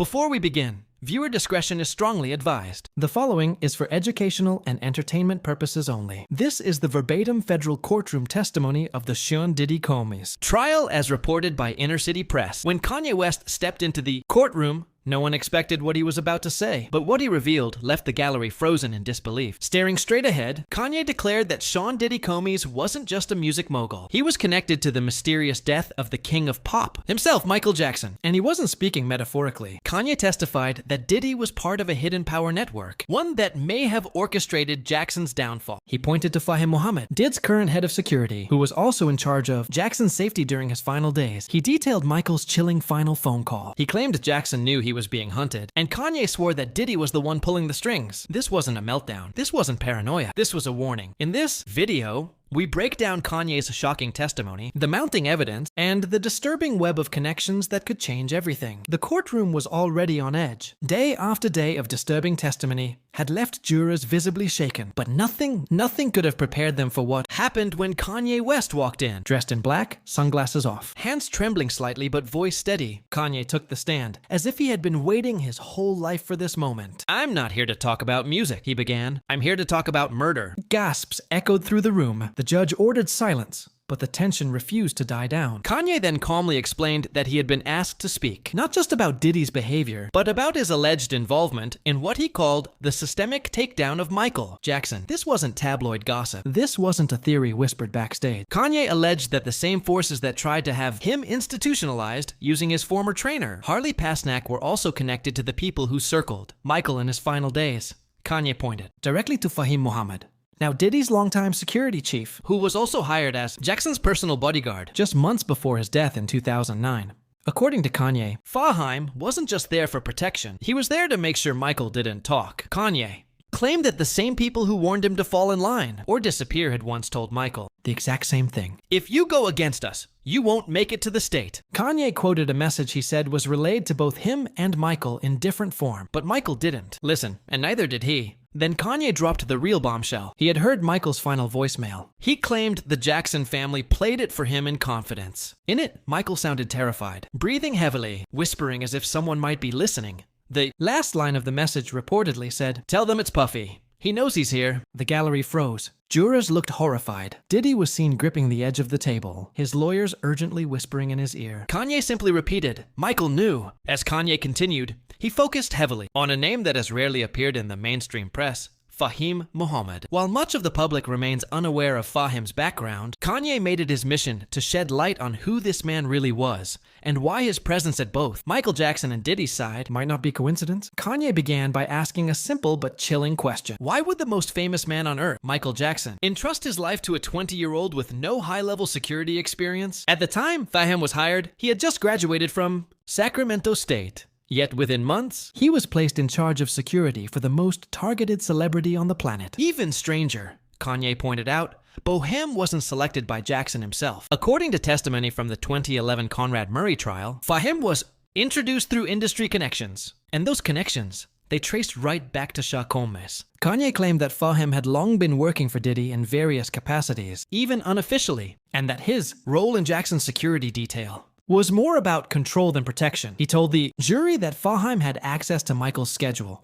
Before we begin, viewer discretion is strongly advised. The following is for educational and entertainment purposes only. This is the verbatim federal courtroom testimony of the Sean Diddy Comey's trial as reported by Inner City Press. When Kanye West stepped into the courtroom, no one expected what he was about to say, but what he revealed left the gallery frozen in disbelief. Staring straight ahead, Kanye declared that Sean Diddy Comey's wasn't just a music mogul. He was connected to the mysterious death of the king of pop, himself Michael Jackson, and he wasn't speaking metaphorically. Kanye testified that Diddy was part of a hidden power network, one that may have orchestrated Jackson's downfall. He pointed to Fahim Muhammad, Did's current head of security, who was also in charge of Jackson's safety during his final days. He detailed Michael's chilling final phone call. He claimed Jackson knew he was being hunted, and Kanye swore that Diddy was the one pulling the strings. This wasn't a meltdown. This wasn't paranoia. This was a warning. In this video, we break down Kanye's shocking testimony, the mounting evidence, and the disturbing web of connections that could change everything. The courtroom was already on edge. Day after day of disturbing testimony had left jurors visibly shaken, but nothing could have prepared them for what happened when Kanye West walked in. Dressed in black, sunglasses off, hands trembling slightly but voice steady, Kanye took the stand, as if he had been waiting his whole life for this moment. "I'm not here to talk about music," he began. "I'm here to talk about murder." Gasps echoed through the room. The judge ordered silence, but the tension refused to die down. Kanye then calmly explained that he had been asked to speak, not just about Diddy's behavior, but about his alleged involvement in what he called the systemic takedown of Michael Jackson. This wasn't tabloid gossip. This wasn't a theory whispered backstage. Kanye alleged that the same forces that tried to have him institutionalized using his former trainer, Harley Pasnak, were also connected to the people who circled Michael in his final days. Kanye pointed directly to Fahim Muhammad, now Diddy's longtime security chief, who was also hired as Jackson's personal bodyguard just months before his death in 2009. According to Kanye, Fahim wasn't just there for protection. He was there to make sure Michael didn't talk. Kanye claimed that the same people who warned him to fall in line or disappear had once told Michael the exact same thing. "If you go against us, you won't make it to the state." Kanye quoted a message he said was relayed to both him and Michael in different form, but Michael didn't listen, and neither did he. Then Kanye dropped the real bombshell. He had heard Michael's final voicemail. He claimed the Jackson family played it for him in confidence. In it, Michael sounded terrified, breathing heavily, whispering as if someone might be listening. The last line of the message reportedly said, "Tell them it's Puffy. He knows he's here." The gallery froze. Jurors looked horrified. Diddy was seen gripping the edge of the table, his lawyers urgently whispering in his ear. Kanye simply repeated, "Michael knew." As Kanye continued, he focused heavily on a name that has rarely appeared in the mainstream press, Fahim Muhammad. While much of the public remains unaware of Fahim's background, Kanye made it his mission to shed light on who this man really was and why his presence at both Michael Jackson and Diddy's side might not be coincidence. Kanye began by asking a simple but chilling question. Why would the most famous man on earth, Michael Jackson, entrust his life to a 20-year-old with no high-level security experience? At the time Fahim was hired, he had just graduated from Sacramento State. Yet within months, he was placed in charge of security for the most targeted celebrity on the planet. Even stranger, Kanye pointed out, Bohem wasn't selected by Jackson himself. According to testimony from the 2011 Conrad Murray trial, Fahim was introduced through industry connections. And those connections, they traced right back to Sean Combs. Kanye claimed that Fahim had long been working for Diddy in various capacities, even unofficially, and that his role in Jackson's security detail was more about control than protection. He told the jury that Fahim had access to Michael's schedule.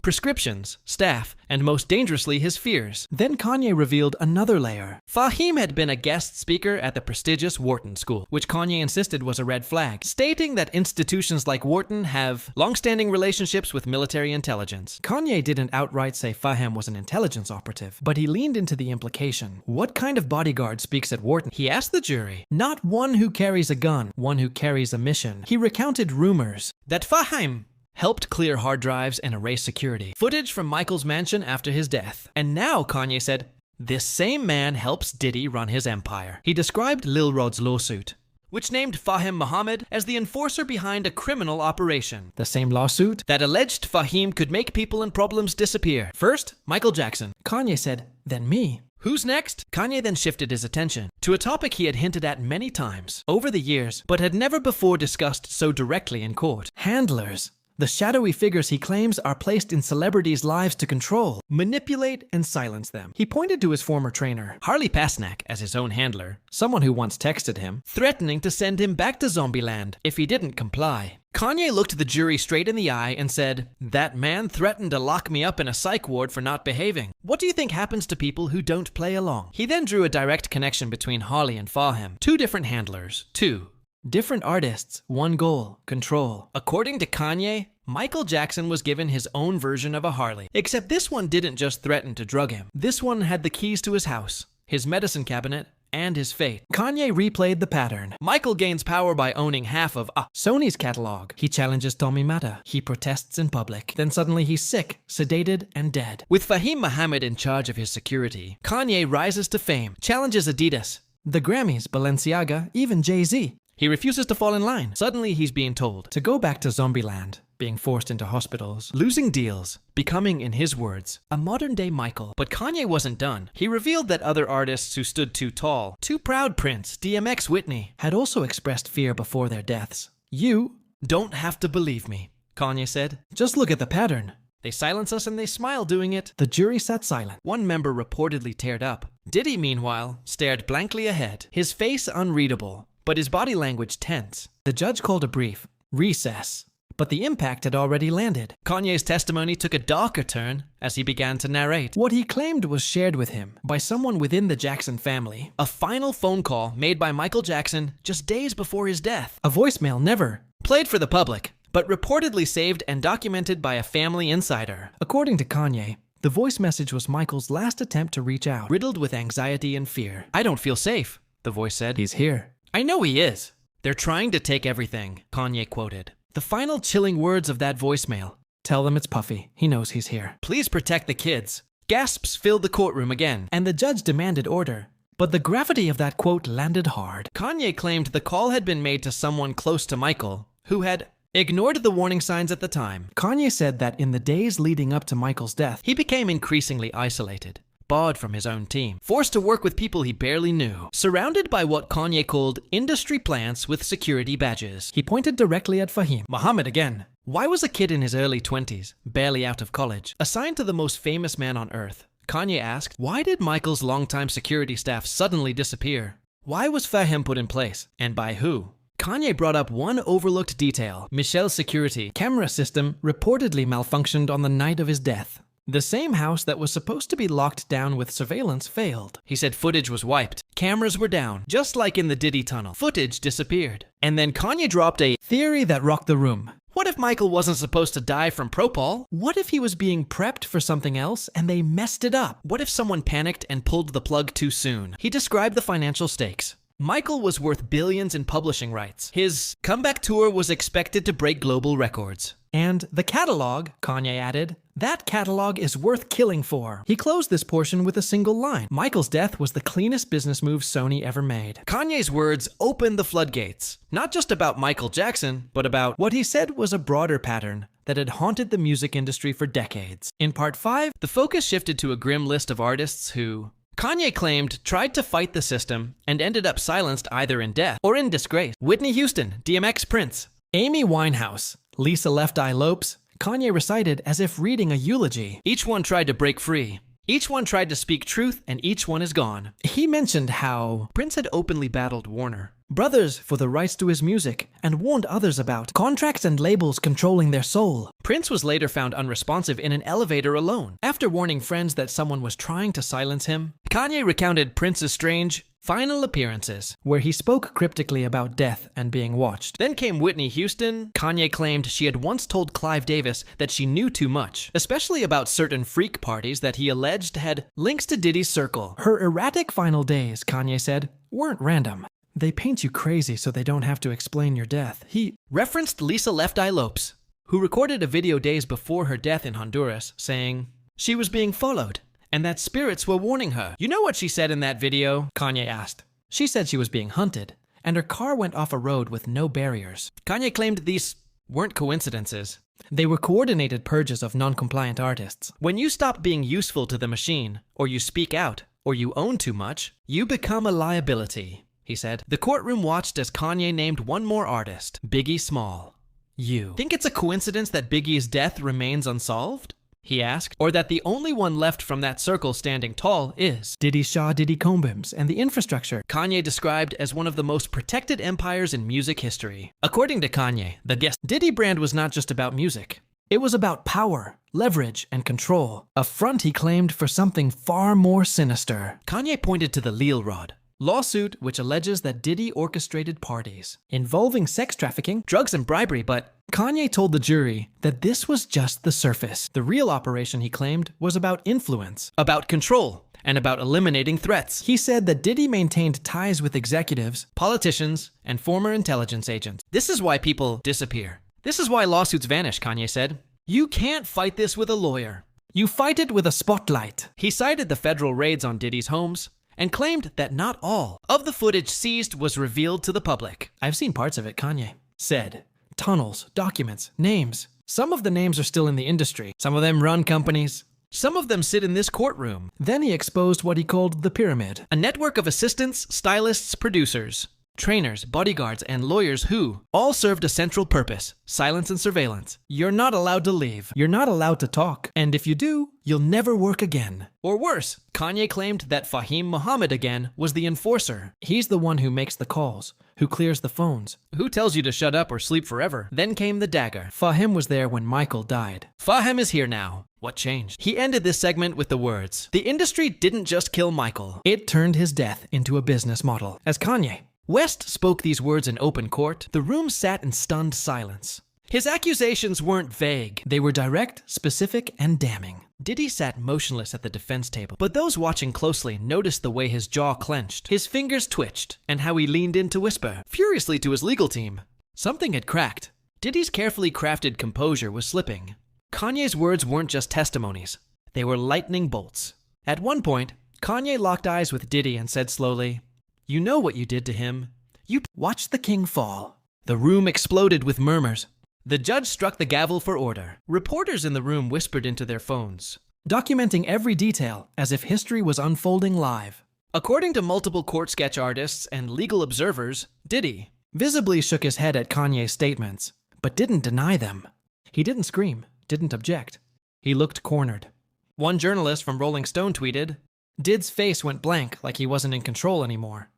Prescriptions, staff, and most dangerously, his fears. Then Kanye revealed another layer. Fahim had been a guest speaker at the prestigious Wharton School, which Kanye insisted was a red flag, stating that institutions like Wharton have long-standing relationships with military intelligence. Kanye didn't outright say Fahim was an intelligence operative, but he leaned into the implication. What kind of bodyguard speaks at Wharton? He asked the jury. Not one who carries a gun, one who carries a mission. He recounted rumors that Fahim helped clear hard drives and erase security footage from Michael's mansion after his death. And now, Kanye said, this same man helps Diddy run his empire. He described Lil Rod's lawsuit, which named Fahim Muhammad as the enforcer behind a criminal operation. The same lawsuit that alleged Fahim could make people and problems disappear. First, Michael Jackson. Kanye said, then me. Who's next? Kanye then shifted his attention to a topic he had hinted at many times over the years, but had never before discussed so directly in court. Handlers. The shadowy figures he claims are placed in celebrities' lives to control, manipulate, and silence them. He pointed to his former trainer, Harley Pasnak, as his own handler, someone who once texted him, threatening to send him back to Zombieland if he didn't comply. Kanye looked the jury straight in the eye and said, "That man threatened to lock me up in a psych ward for not behaving. What do you think happens to people who don't play along?" He then drew a direct connection between Harley and Fahim. Two different handlers, two different artists, one goal, control. According to Kanye, Michael Jackson was given his own version of a Harley, except this one didn't just threaten to drug him. This one had the keys to his house, his medicine cabinet, and his fate. Kanye replayed the pattern. Michael gains power by owning half of Sony's catalog. He challenges Tommy Mata. He protests in public. Then suddenly he's sick, sedated, and dead. With Fahim Muhammad in charge of his security, Kanye rises to fame, challenges Adidas, the Grammys, Balenciaga, even Jay-Z. He refuses to fall in line. Suddenly he's being told to go back to Zombieland, being forced into hospitals, losing deals, becoming, in his words, a modern-day Michael. But Kanye wasn't done. He revealed that other artists who stood too tall, too proud, Prince, DMX, Whitney, had also expressed fear before their deaths. "You don't have to believe me," Kanye said. "Just look at the pattern. They silence us and they smile doing it." The jury sat silent. One member reportedly teared up. Diddy, meanwhile, stared blankly ahead, his face unreadable, but his body language tense. The judge called a brief recess, but the impact had already landed. Kanye's testimony took a darker turn as he began to narrate what he claimed was shared with him by someone within the Jackson family. A final phone call made by Michael Jackson just days before his death. A voicemail never played for the public, but reportedly saved and documented by a family insider. According to Kanye, the voice message was Michael's last attempt to reach out, riddled with anxiety and fear. "I don't feel safe," the voice said. "He's here. I know he is. They're trying to take everything," Kanye quoted. The final chilling words of that voicemail: "Tell them it's Puffy. He knows he's here. Please protect the kids." Gasps filled the courtroom again, and the judge demanded order. But the gravity of that quote landed hard. Kanye claimed the call had been made to someone close to Michael, who had ignored the warning signs at the time. Kanye said that in the days leading up to Michael's death, he became increasingly isolated, barred from his own team, forced to work with people he barely knew, surrounded by what Kanye called industry plants with security badges. He pointed directly at Fahim Muhammad again. Why was a kid in his early 20s, barely out of college, assigned to the most famous man on earth? Kanye asked, why did Michael's longtime security staff suddenly disappear? Why was Fahim put in place, and by who? Kanye brought up one overlooked detail. Michelle's security camera system reportedly malfunctioned on the night of his death. The same house that was supposed to be locked down with surveillance failed. He said footage was wiped. Cameras were down, just like in the Diddy tunnel. Footage disappeared. And then Kanye dropped a theory that rocked the room. What if Michael wasn't supposed to die from propol? What if he was being prepped for something else and they messed it up? What if someone panicked and pulled the plug too soon? He described the financial stakes. Michael was worth billions in publishing rights. His comeback tour was expected to break global records. And the catalog, Kanye added, that catalog is worth killing for. He closed this portion with a single line. Michael's death was the cleanest business move Sony ever made. Kanye's words opened the floodgates, not just about Michael Jackson, but about what he said was a broader pattern that had haunted the music industry for decades. In part 5, the focus shifted to a grim list of artists who, Kanye claimed, tried to fight the system and ended up silenced either in death or in disgrace. Whitney Houston, DMX Prince, Amy Winehouse, Lisa Left Eye Lopes, Kanye recited as if reading a eulogy. Each one tried to break free. Each one tried to speak truth, and each one is gone. He mentioned how Prince had openly battled Warner Brothers for the rights to his music and warned others about contracts and labels controlling their soul. Prince was later found unresponsive in an elevator alone. After warning friends that someone was trying to silence him, Kanye recounted Prince's strange final appearances, where he spoke cryptically about death and being watched. Then came Whitney Houston. Kanye claimed she had once told Clive Davis that she knew too much, especially about certain freak parties that he alleged had links to Diddy's circle. Her erratic final days, Kanye said, weren't random. They paint you crazy so they don't have to explain your death. He referenced Lisa Left Eye Lopes, who recorded a video days before her death in Honduras, saying she was being followed and that spirits were warning her. You know what she said in that video? Kanye asked. She said she was being hunted, and her car went off a road with no barriers. Kanye claimed these weren't coincidences. They were coordinated purges of non-compliant artists. When you stop being useful to the machine, or you speak out, or you own too much, you become a liability, he said. The courtroom watched as Kanye named one more artist, Biggie Small. You. Think it's a coincidence that Biggie's death remains unsolved? He asked. Or that the only one left from that circle standing tall is Diddy Shaw Diddy Combs and the infrastructure Kanye described as one of the most protected empires in music history. According to Kanye, the guest Diddy brand was not just about music. It was about power, leverage, and control. A front, he claimed, for something far more sinister. Kanye pointed to the Lil Rod lawsuit, which alleges that Diddy orchestrated parties involving sex trafficking, drugs, and bribery, but Kanye told the jury that this was just the surface. The real operation, he claimed, was about influence, about control, and about eliminating threats. He said that Diddy maintained ties with executives, politicians, and former intelligence agents. This is why people disappear. This is why lawsuits vanish, Kanye said. You can't fight this with a lawyer. You fight it with a spotlight. He cited the federal raids on Diddy's homes and claimed that not all of the footage seized was revealed to the public. I've seen parts of it, Kanye said. Tunnels, documents, names. Some of the names are still in the industry. Some of them run companies. Some of them sit in this courtroom. Then he exposed what he called the pyramid, a network of assistants, stylists, producers, trainers, bodyguards, and lawyers who all served a central purpose: silence and surveillance. You're not allowed to leave. You're not allowed to talk. And if you do, you'll never work again. Or worse, Kanye claimed that Fahim Muhammad again was the enforcer. He's the one who makes the calls, who clears the phones, who tells you to shut up or sleep forever. Then came the dagger. Fahim was there when Michael died. Fahim is here now. What changed? He ended this segment with the words, "The industry didn't just kill Michael. It turned his death into a business model." As Kanye West spoke these words in open court, the room sat in stunned silence. His accusations weren't vague. They were direct, specific, and damning. Diddy sat motionless at the defense table, but those watching closely noticed the way his jaw clenched, his fingers twitched, and how he leaned in to whisper furiously to his legal team. Something had cracked. Diddy's carefully crafted composure was slipping. Kanye's words weren't just testimonies. They were lightning bolts. At one point, Kanye locked eyes with Diddy and said slowly, "You know what you did to him. You watched the king fall." The room exploded with murmurs. The judge struck the gavel for order. Reporters in the room whispered into their phones, documenting every detail as if history was unfolding live. According to multiple court sketch artists and legal observers, Diddy visibly shook his head at Kanye's statements, but didn't deny them. He didn't scream, didn't object. He looked cornered. One journalist from Rolling Stone tweeted, "Did's face went blank like he wasn't in control anymore."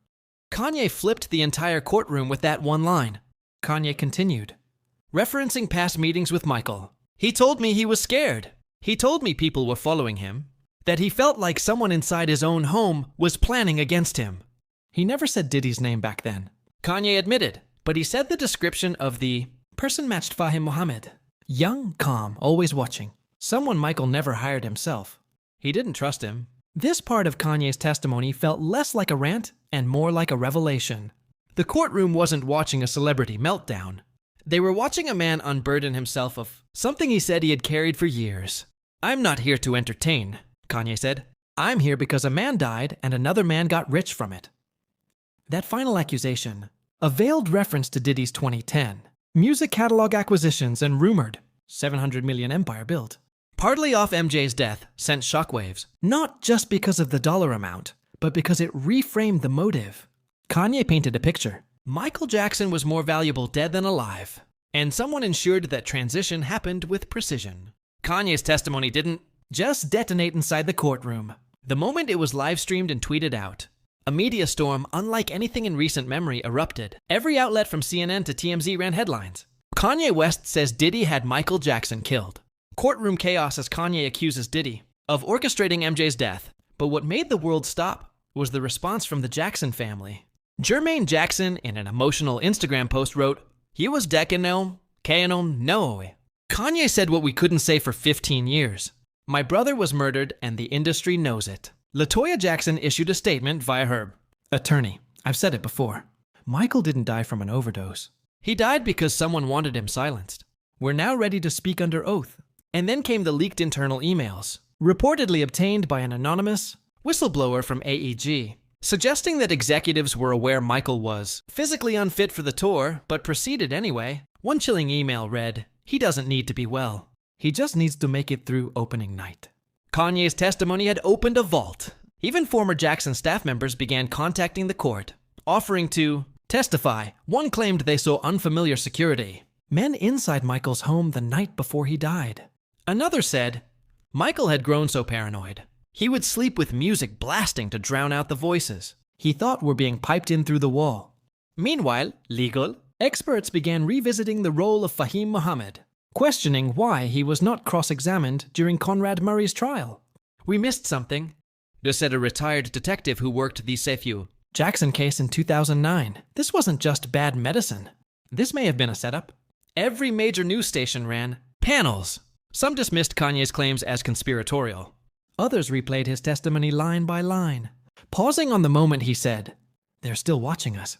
Kanye flipped the entire courtroom with that one line. Kanye continued, referencing past meetings with Michael. "He told me he was scared. He told me people were following him, that he felt like someone inside his own home was planning against him." He never said Diddy's name back then, Kanye admitted, but he said the description of the person matched Fahim Muhammad. Young, calm, always watching. Someone Michael never hired himself. He didn't trust him. This part of Kanye's testimony felt less like a rant and more like a revelation. The courtroom wasn't watching a celebrity meltdown. They were watching a man unburden himself of something he said he had carried for years. "I'm not here to entertain," Kanye said. "I'm here because a man died and another man got rich from it." That final accusation, a veiled reference to Diddy's 2010 music catalog acquisitions and rumored 700 million empire built, partly off MJ's death, sent shockwaves, not just because of the dollar amount, but because it reframed the motive. Kanye painted a picture. Michael Jackson was more valuable dead than alive, and someone ensured that transition happened with precision. Kanye's testimony didn't just detonate inside the courtroom. The moment it was live-streamed and tweeted out, a media storm unlike anything in recent memory erupted. Every outlet from CNN to TMZ ran headlines. Kanye West says Diddy had Michael Jackson killed. Courtroom chaos as Kanye accuses Diddy of orchestrating MJ's death. But what made the world stop was the response from the Jackson family. Jermaine Jackson, in an emotional Instagram post, wrote, "He was decano, no." Kanye said what we couldn't say for 15 years. "My brother was murdered and the industry knows it." LaToya Jackson issued a statement via her attorney. "I've said it before. Michael didn't die from an overdose. He died because someone wanted him silenced. We're now ready to speak under oath." And then came the leaked internal emails, reportedly obtained by an anonymous whistleblower from AEG, suggesting that executives were aware Michael was physically unfit for the tour, but proceeded anyway. One chilling email read, "He doesn't need to be well. He just needs to make it through opening night." Kanye's testimony had opened a vault. Even former Jackson staff members began contacting the court, offering to testify. One claimed they saw unfamiliar security. men inside Michael's home the night before he died. Another said, Michael had grown so paranoid. He would sleep with music blasting to drown out the voices he thought were being piped in through the wall. Meanwhile, legal, experts began revisiting the role of Fahim Mohammed, questioning why he was not cross-examined during Conrad Murray's trial. We missed something, said a retired detective who worked the Sefiu Jackson case in 2009. This wasn't just bad medicine. This may have been a setup. Every major news station ran panels. Some dismissed Kanye's claims as conspiratorial. Others replayed his testimony line by line, pausing on the moment he said, "They're still watching us."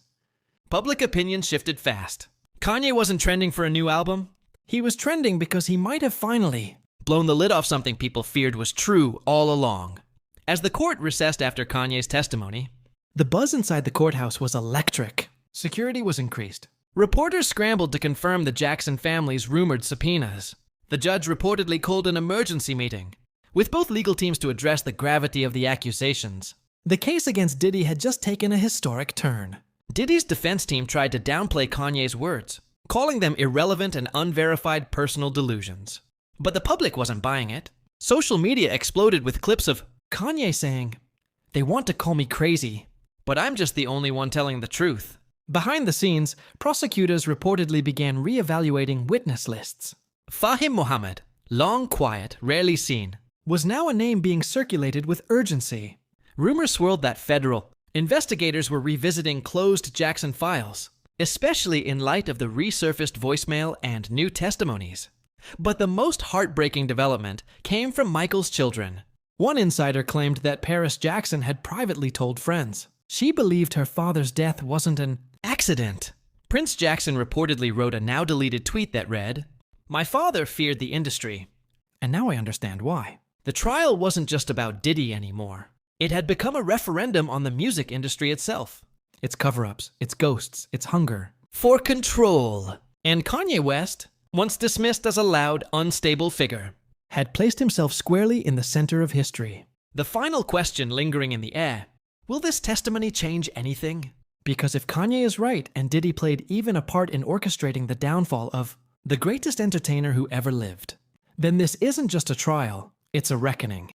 Public opinion shifted fast. Kanye wasn't trending for a new album. He was trending because he might have finally blown the lid off something people feared was true all along. As the court recessed after Kanye's testimony, the buzz inside the courthouse was electric. Security was increased. Reporters scrambled to confirm the Jackson family's rumored subpoenas. The judge reportedly called an emergency meeting, with both legal teams to address the gravity of the accusations. The case against Diddy had just taken a historic turn. Diddy's defense team tried to downplay Kanye's words, calling them irrelevant and unverified personal delusions. But the public wasn't buying it. Social media exploded with clips of Kanye saying, "They want to call me crazy, but I'm just the only one telling the truth." Behind the scenes, prosecutors reportedly began re-evaluating witness lists. Fahim Mohammed, long quiet, rarely seen, was now a name being circulated with urgency. Rumors swirled that federal investigators were revisiting closed Jackson files, especially in light of the resurfaced voicemail and new testimonies. But the most heartbreaking development came from Michael's children. One insider claimed that Paris Jackson had privately told friends she believed her father's death wasn't an accident. Prince Jackson reportedly wrote a now-deleted tweet that read, "My father feared the industry, and now I understand why." The trial wasn't just about Diddy anymore. It had become a referendum on the music industry itself. Its cover-ups, its ghosts, its hunger for control. And Kanye West, once dismissed as a loud, unstable figure, had placed himself squarely in the center of history. The final question lingering in the air, will this testimony change anything? Because if Kanye is right and Diddy played even a part in orchestrating the downfall of the greatest entertainer who ever lived, then this isn't just a trial, it's a reckoning.